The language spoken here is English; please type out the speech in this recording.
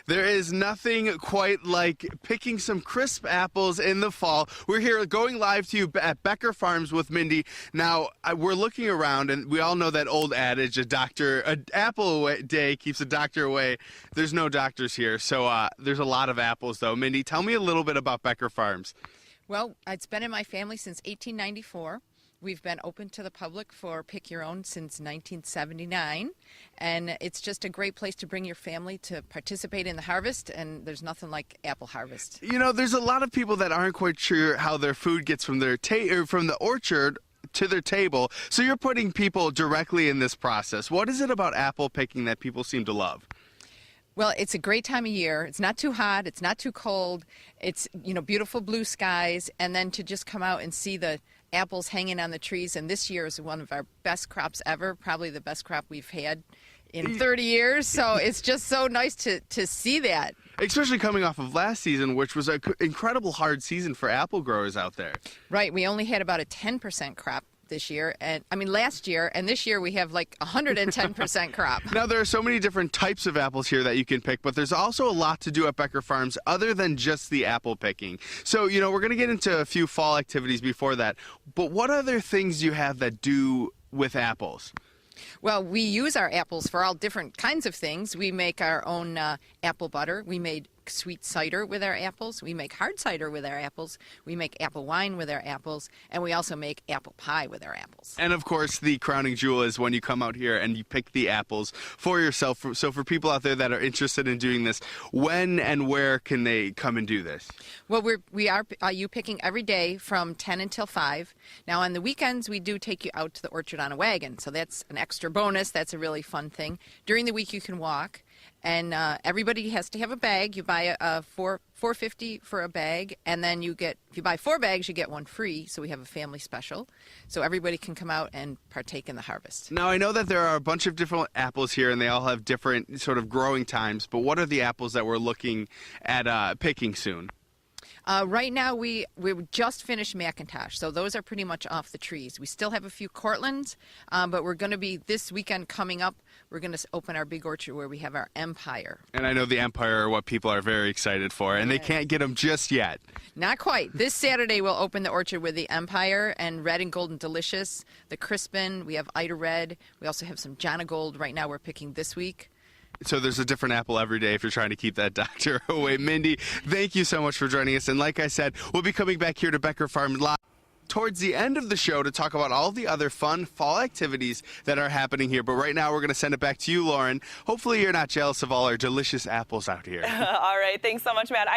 There is nothing quite like picking some crisp apples in the fall. We're here going live to you at Becker Farms with Mindy. Now, we're looking around, and we all know that old adage, an apple a day keeps a doctor away. There's no doctors here, so there's a lot of apples, though. Mindy, tell me a little bit about Becker Farms. Well, it's been in my family since 1894. We've been open to the public for Pick Your Own since 1979, and it's just a great place to bring your family to participate in the harvest, and there's nothing like apple harvest. You know, there's a lot of people that aren't quite sure how their food gets from their from the orchard to their table, so you're putting people directly in this process. What is it about apple picking that people seem to love? Well, it's a great time of year. It's not too hot. It's not too cold. It's, beautiful blue skies. And then to just come out and see the apples hanging on the trees. And this year is one of our best crops ever, probably the best crop we've had in 30 years. So it's just so nice to see that. Especially coming off of last season, which was an incredible hard season for apple growers out there. Right. We only had about a 10% crop this year, last year, and this year we have like 110% crop. Now, there are so many different types of apples here that you can pick, but there's also a lot to do at Becker Farms other than just the apple picking. So, we're going to get into a few fall activities before that, but what other things do you have that do with apples? Well, we use our apples for all different kinds of things. We make our own apple butter. We made sweet cider with our apples. We make hard cider with our apples. We make apple wine with our apples. And we also make apple pie with our apples. And, of course, the crowning jewel is when you come out here and you pick the apples for yourself. So for people out there that are interested in doing this, when and where can they come and do this? Well, we are you picking every day from 10 until 5. Now, on the weekends, we do take you out to the orchard on a wagon. So that's an extra bonus. That's a really fun thing. During the week, you can walk. And everybody has to have a bag. You buy $4.50 for a bag, and then if you buy 4 bags, you get one free. So we have a family special, so everybody can come out and partake in the harvest. Now, I know that there are a bunch of different apples here, and they all have different sort of growing times. But what are the apples that we're looking at picking soon? Right now, we just finished McIntosh, so those are pretty much off the trees. We still have a few Cortlands, but we're going to be, this weekend coming up, we're going to open our big orchard where we have our Empire. And I know the Empire are what people are very excited for, and they can't get them just yet. Not quite. This Saturday, we'll open the orchard with the Empire and Red and Golden Delicious, the Crispin. We have Ida Red. We also have some Jana Gold. Right now, we're picking this week. So there's a different apple every day if you're trying to keep that doctor away. Mindy, thank you so much for joining us. And like I said, we'll be coming back here to Becker Farm live towards the end of the show to talk about all the other fun fall activities that are happening here. But right now, we're going to send it back to you, Lauren. Hopefully you're not jealous of all our delicious apples out here. All right. Thanks so much, Matt.